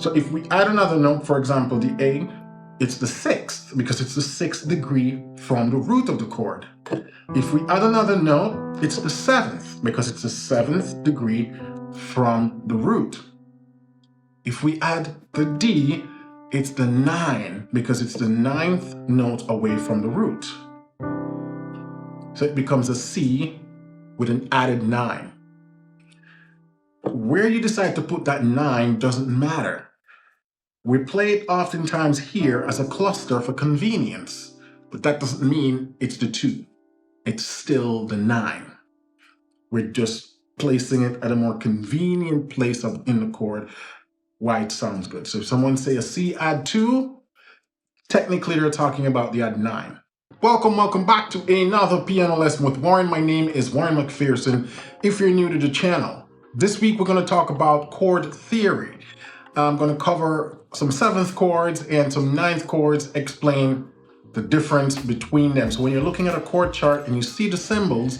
So if we add another note, for example, the A, it's the sixth because it's the sixth degree from the root of the chord. If we add another note, it's the seventh because it's the seventh degree from the root. If we add the D, it's the 9 because it's the ninth note away from the root. So it becomes a C with an added 9. Where you decide to put that 9 doesn't matter. We play it oftentimes here as a cluster for convenience, but that doesn't mean it's the 2. It's still the 9. We're just placing it at a more convenient place in the chord, why it sounds good. So if someone say a C add 2, technically they're talking about the add 9. Welcome back to another piano lesson with Warren. My name is Warren McPherson. If you're new to the channel, this week we're going to talk about chord theory. I'm going to cover some 7th chords and some 9th chords, explain the difference between them. So when you're looking at a chord chart and you see the symbols,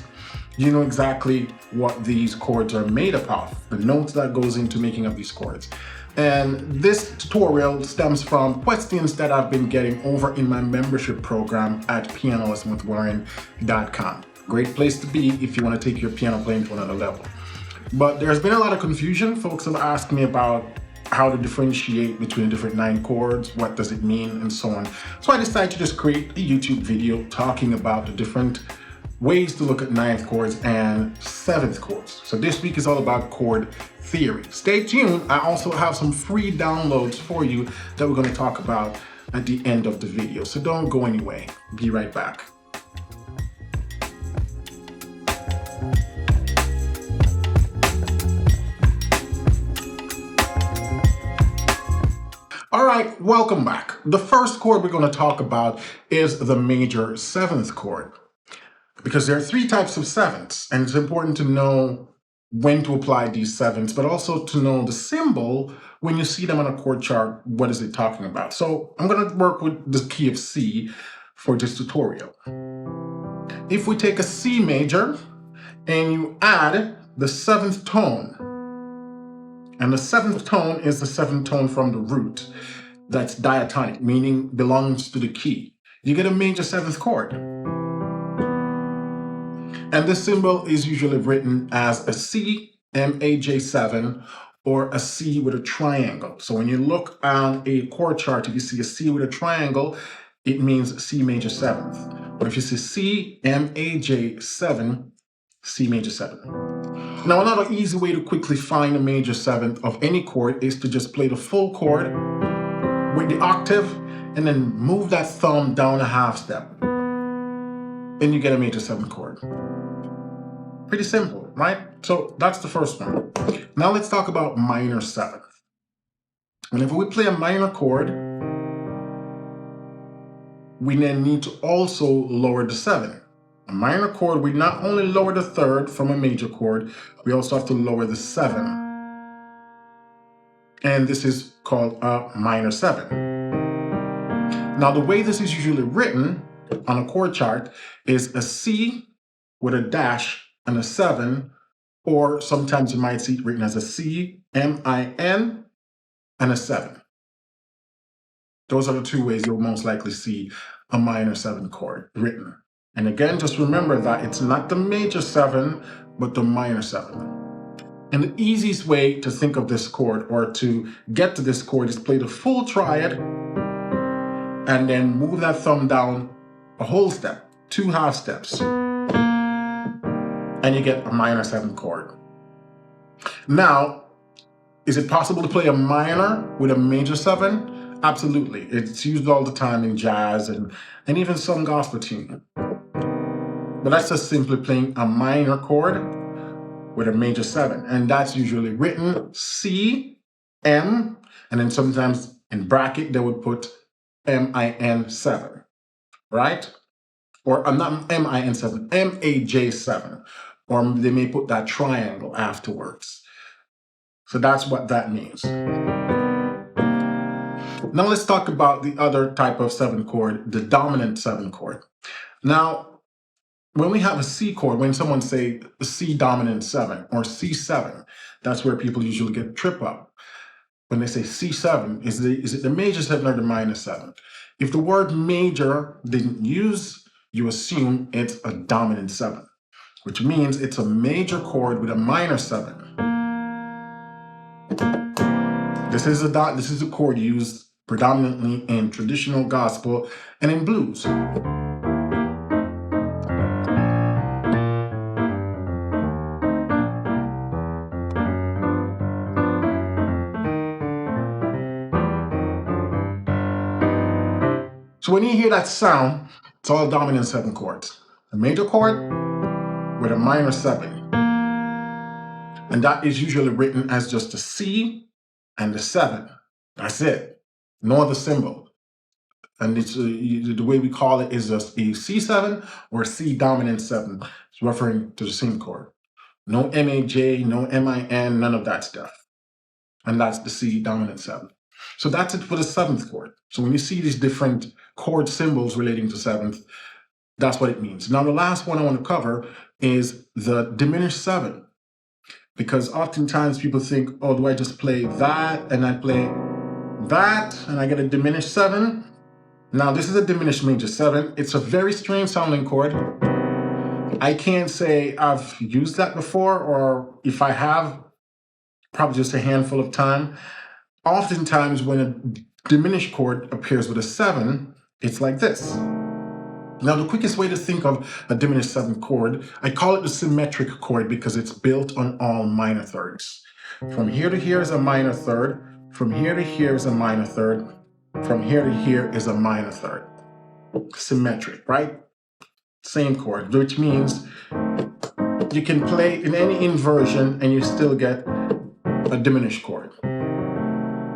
you know exactly what these chords are made up of, the notes that goes into making up these chords. And this tutorial stems from questions that I've been getting over in my membership program at pianolessonwithwarren.com. Great place to be if you want to take your piano playing to another level. But there's been a lot of confusion. Folks have asked me about how to differentiate between the different 9 chords, what does it mean, and so on. So I decided to just create a YouTube video talking about the different ways to look at 9th chords and 7th chords. So this week is all about chord theory. Stay tuned. I also have some free downloads for you that we're going to talk about at the end of the video. So don't go anywhere. Be right back. All right, welcome back. The first chord we're going to talk about is the major 7th chord, because there are 3 types of 7ths, and it's important to know when to apply these 7ths, but also to know the symbol when you see them on a chord chart. What is it talking about? So I'm going to work with the key of C for this tutorial. If we take a C major and you add the 7th tone, and the 7th tone is the 7th tone from the root. That's diatonic, meaning belongs to the key. You get a major 7th chord. And this symbol is usually written as a C, MAJ7, or a C with a triangle. So when you look on a chord chart, if you see a C with a triangle, it means C major 7th. But if you see C, MAJ7, C major 7. Now, another easy way to quickly find a major 7th of any chord is to just play the full chord with the octave and then move that thumb down a half step. And you get a major 7th chord. Pretty simple, right? So that's the first one. Now let's talk about minor 7th. Whenever we play a minor chord, we then need to also lower the 7. A minor chord, we not only lower the 3rd from a major chord, we also have to lower the 7. And this is called a minor 7. Now, the way this is usually written on a chord chart is a C with a dash and a 7, or sometimes you might see it written as a C, M-I-N, and a 7. Those are the 2 ways you'll most likely see a minor 7 chord written. And again, just remember that it's not the major 7, but the minor 7. And the easiest way to think of this chord or to get to this chord is play the full triad and then move that thumb down a whole step, 2 half steps, and you get a minor 7 chord. Now, is it possible to play a minor with a major 7? Absolutely. It's used all the time in jazz and even some gospel tune. But that's just simply playing a minor chord with a major 7. And that's usually written C, M, and then sometimes in bracket they would put M-I-N-7, right? Or not M-I-N-7, M-A-J-7. Or they may put that triangle afterwards. So that's what that means. Now let's talk about the other type of 7 chord, the dominant 7 chord. Now, when we have a C chord, when someone say C dominant 7 or C7, that's where people usually get trip up. when they say C7, is it the major 7 or the minor 7? If the word major didn't use, you assume it's a dominant 7, which means it's a major chord with a minor 7. This is a chord used predominantly in traditional gospel and in blues. So when you hear that sound, it's all dominant 7 chords. A major chord with a minor 7. And that is usually written as just a C and a 7. That's it. No other symbol. And it's the way we call it is just a C7 or C dominant 7. It's referring to the same chord. No MAJ, no MIN, none of that stuff. And that's the C dominant 7. So that's it for the 7th chord. So when you see these different chord symbols relating to 7th, that's what it means. Now the last one I want to cover is the diminished 7. Because oftentimes people think, oh, do I just play that and I play that and I get a diminished 7? Now this is a diminished major 7. It's a very strange sounding chord. I can't say I've used that before, or if I have, probably just a handful of time. Oftentimes when a diminished chord appears with a 7, it's like this. Now the quickest way to think of a diminished 7th chord, I call it the symmetric chord because it's built on all minor thirds. From here to here is a minor third, from here to here is a minor third, from here to here is a minor third. Symmetric, right? Same chord, which means you can play in any inversion and you still get a diminished chord.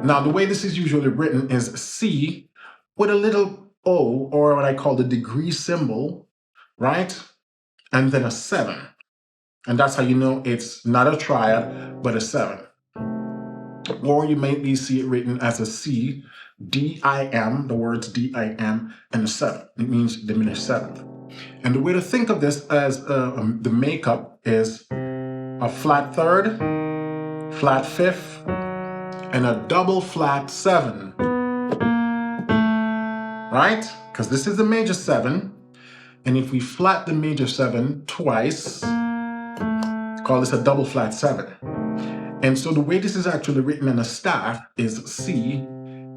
Now, the way this is usually written is C with a little O, or what I call the degree symbol, right? And then a 7. And that's how you know it's not a triad, but a 7. Or you maybe see it written as a C, D-I-M, the words D-I-M, and a 7. It means diminished 7th. And the way to think of this as the makeup is a flat 3rd, flat 5th, and a double flat 7. Right? Because this is the major 7. And if we flat the major 7 twice, call this a double flat 7. And so the way this is actually written in a staff is C,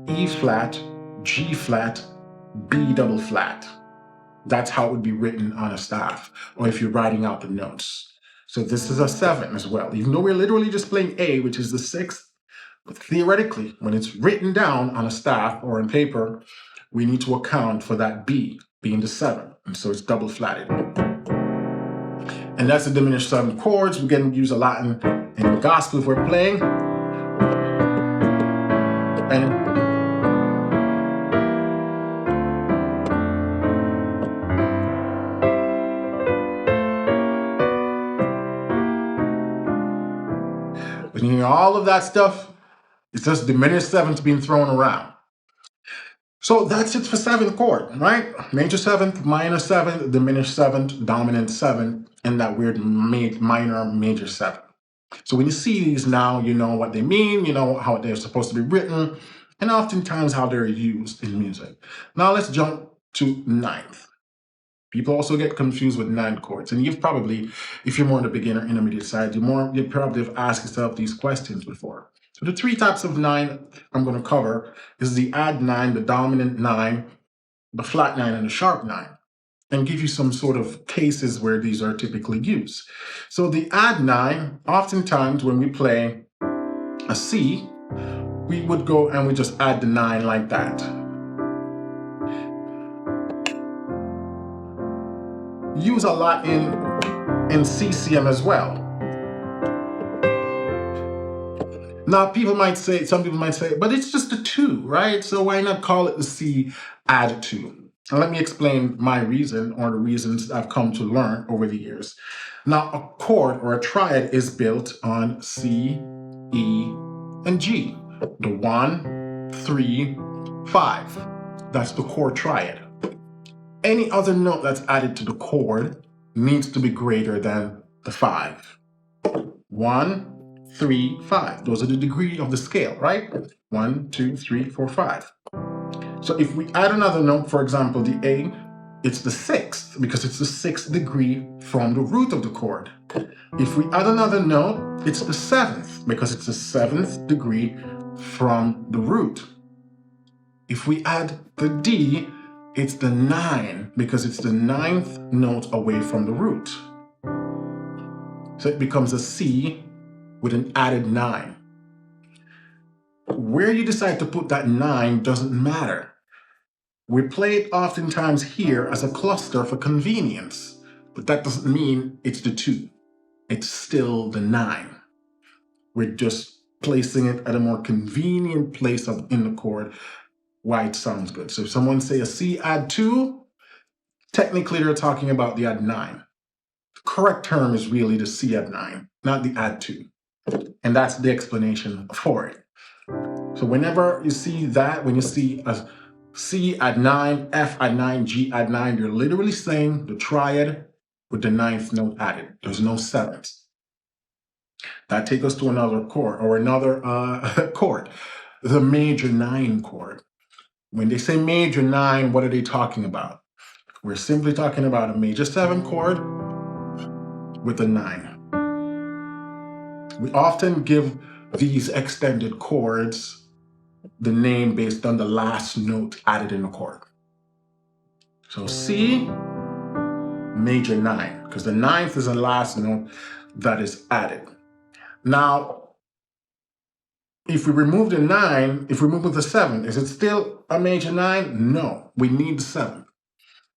E flat, G flat, B double flat. That's how it would be written on a staff, or if you're writing out the notes. So this is a 7 as well, even though we're literally just playing A, which is the 6th. But theoretically, when it's written down on a staff or on paper, we need to account for that B being the 7. And so it's double flatted. And that's the diminished 7 chords. We're going to use a lot in the gospel if we're playing. And when you hear all of that stuff, it's just diminished 7th being thrown around. So that's it for 7th chord, right? Major 7th, minor 7th, diminished 7th, dominant 7th, and that weird minor major 7th. So when you see these now, you know what they mean, you know how they're supposed to be written, and oftentimes how they're used in music. Now let's jump to 9th. People also get confused with 9 chords, and you've probably, if you're more on the beginner, intermediate side, you probably have asked yourself these questions before. So the 3 types of 9 I'm going to cover is the add 9, the dominant 9, the flat 9, and the sharp 9, and give you some sort of cases where these are typically used. So the add 9, oftentimes when we play a C, we would go and we just add the 9 like that. Use a lot in CCM as well. Now, some people might say, but it's just a 2, right? So why not call it the C add 2? And let me explain my reason, or the reasons I've come to learn over the years. Now, a chord or a triad is built on C, E, and G. The 1, 3, 5. That's the chord triad. Any other note that's added to the chord needs to be greater than the 5. 1, 3, 5. Those are the degree of the scale, right? 1, 2, 3, 4, 5. So if we add another note, for example, the A, it's the 6th because it's the 6th degree from the root of the chord. If we add another note, it's the 7th because it's the 7th degree from the root. If we add the D, it's the 9 because it's the 9th note away from the root. So it becomes a C with an added 9. Where you decide to put that 9 doesn't matter. We play it oftentimes here as a cluster for convenience, but that doesn't mean it's the 2. It's still the 9. We're just placing it at a more convenient place in the chord why it sounds good. So if someone say a C add 2, technically they're talking about the add 9. The correct term is really the C add 9, not the add 2. And that's the explanation for it. So whenever you see that, when you see a C add 9, F add 9, G add 9, you're literally saying the triad with the 9th note added. There's no 7th. That takes us to another chord, or another chord, the major 9 chord. When they say major 9, what are they talking about? We're simply talking about a major 7 chord with a 9. We often give these extended chords the name based on the last note added in the chord. So C, major 9, because the 9th is the last note that is added. Now, if we remove the 9, if we remove the 7, is it still a major 9? No, we need the 7th.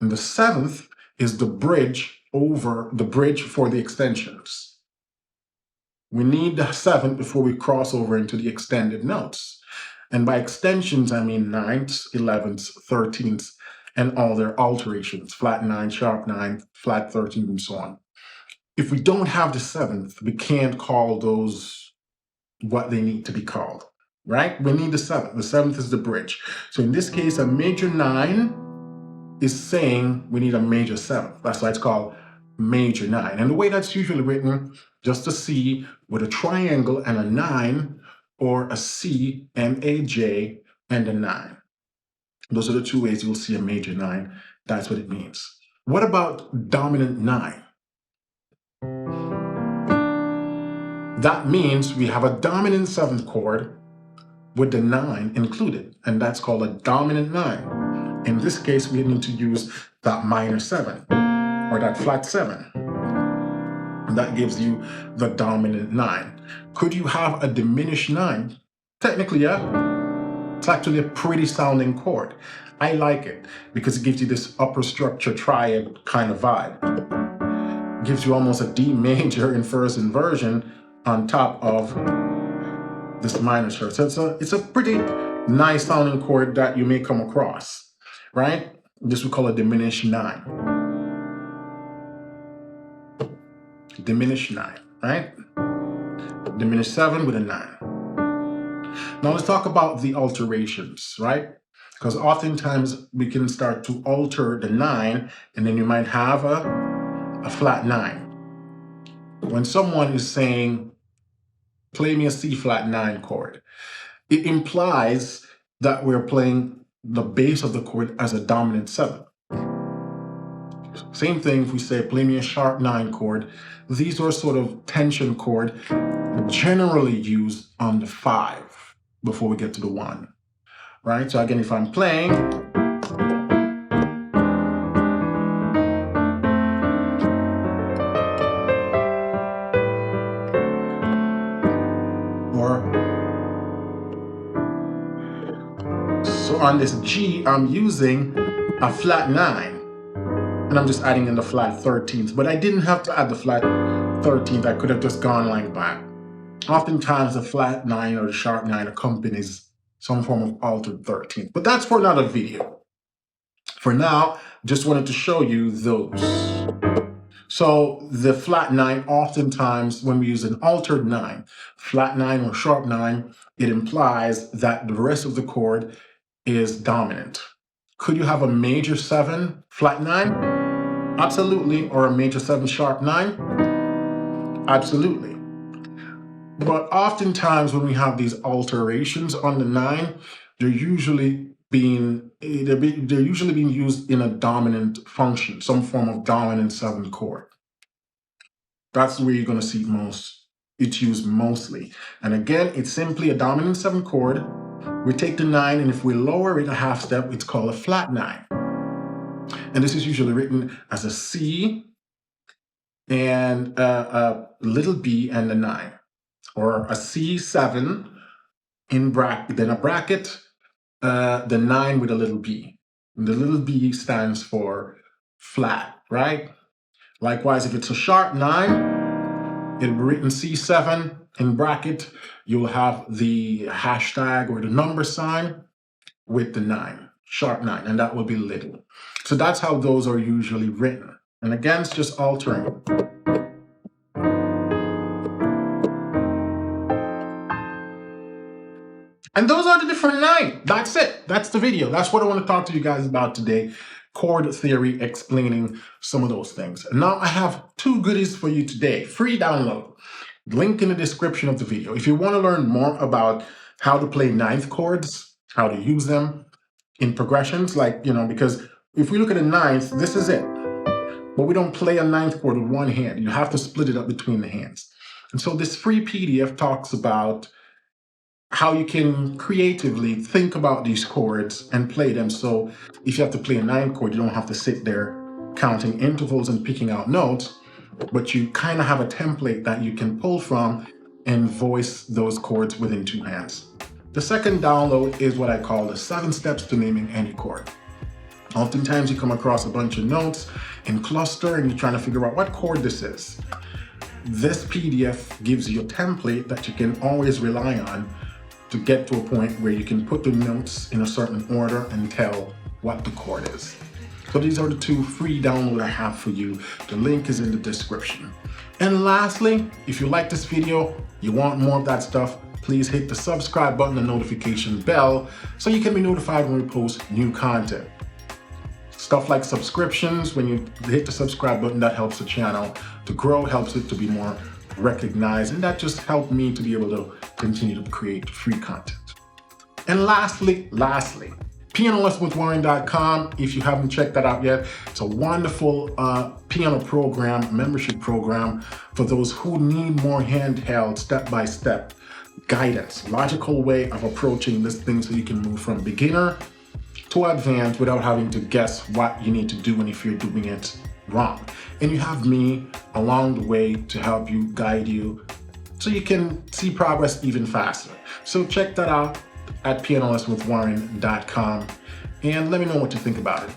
And the 7th is the bridge for the extensions. We need the 7th before we cross over into the extended notes. And by extensions, I mean 9ths, 11ths, 13ths, and all their alterations, flat 9, sharp 9, flat 13, and so on. If we don't have the 7th, we can't call those what they need to be called, right? We need the 7th. The 7th is the bridge. So in this case, a major 9 is saying we need a major 7th. That's why it's called major 9. And the way that's usually written, just a C with a triangle and a 9, or a C, M-A-J, and a 9. Those are the two ways you'll see a major 9. That's what it means. What about dominant 9? That means we have a dominant 7th chord with the 9 included, and that's called a dominant 9. In this case, we need to use that minor 7 or that flat 7. And that gives you the dominant 9. Could you have a diminished 9? Technically, yeah. It's actually a pretty sounding chord. I like it because it gives you this upper structure triad kind of vibe. It gives you almost a D major in first inversion on top of this minor chord. So it's a pretty nice sounding chord that you may come across, right? This we call a diminished 9. Diminished 9, right? Diminished 7 with a 9. Now let's talk about the alterations, right? Because oftentimes we can start to alter the 9 and then you might have a flat 9. When someone is saying, play me a C flat 9 chord, it implies that we're playing the bass of the chord as a dominant 7. Same thing if we say, play me a sharp 9 chord. These are sort of tension chord generally used on the 5 before we get to the 1, right? So again, if I'm playing, so on this G, I'm using a flat 9. And I'm just adding in the flat 13th. But I didn't have to add the flat 13th. I could have just gone like that. Oftentimes the flat 9 or the sharp 9 accompanies some form of altered 13th. But that's for another video. For now, just wanted to show you those. So the flat 9, oftentimes when we use an altered 9, flat 9 or sharp 9, it implies that the rest of the chord is dominant. Could you have a major 7 flat 9? Absolutely. Or a major 7 sharp 9? Absolutely. But oftentimes when we have these alterations on the 9, they're usually being used in a dominant function, some form of dominant 7th chord. That's where you're going to see it's used mostly. And again, it's simply a dominant 7th chord. We take the 9, and if we lower it a half step, it's called a flat 9. And this is usually written as a C and a little b and a 9, or a C7 in bracket, then a bracket, the 9 with a little b. And the little b stands for flat, right? Likewise, if it's a sharp 9, it'll be written C7 in bracket. You'll have the hashtag or the number sign with the 9, sharp 9, and that will be little. So that's how those are usually written. And again, it's just altering. And those are the different 9. That's it. That's the video. That's what I want to talk to you guys about today. Chord theory, explaining some of those things. Now I have 2 goodies for you today. Free download. Link in the description of the video. If you want to learn more about how to play 9th chords, how to use them in progressions, because if we look at a 9th, this is it. But we don't play a 9th chord with one hand. You have to split it up between the hands. And so this free PDF talks about how you can creatively think about these chords and play them. So if you have to play a 9th chord, you don't have to sit there counting intervals and picking out notes, but you kind of have a template that you can pull from and voice those chords within 2 hands. The second download is what I call the 7 steps to naming any chord. Oftentimes you come across a bunch of notes in cluster and you're trying to figure out what chord this is. This PDF gives you a template that you can always rely on to get to a point where you can put the notes in a certain order and tell what the chord is. So these are the 2 free downloads I have for you. The link is in the description. And lastly, if you like this video, you want more of that stuff, please hit the subscribe button and notification bell so you can be notified when we post new content. Stuff like subscriptions, when you hit the subscribe button, that helps the channel to grow, helps it to be more recognized, and that just helped me to be able to continue to create free content. And lastly, pianolessonwithwarren.com. If you haven't checked that out yet, it's a wonderful piano program, membership program for those who need more handheld, step-by-step guidance, logical way of approaching this thing so you can move from beginner to advanced without having to guess what you need to do and if you're doing it wrong. And you have me along the way to help you, guide you, so you can see progress even faster. So check that out at pianolessonwithwarren.com and let me know what you think about it.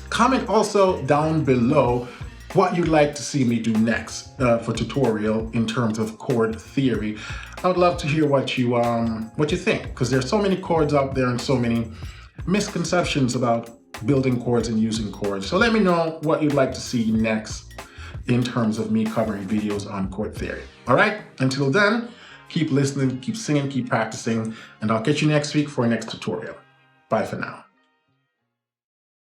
Comment also down below what you'd like to see me do next for tutorial in terms of chord theory. I would love to hear what you think, because there's so many chords out there and so many misconceptions about building chords and using chords. So let me know what you'd like to see next in terms of me covering videos on chord theory. All right, until then, keep listening, keep singing, keep practicing, and I'll catch you next week for our next tutorial. Bye for now.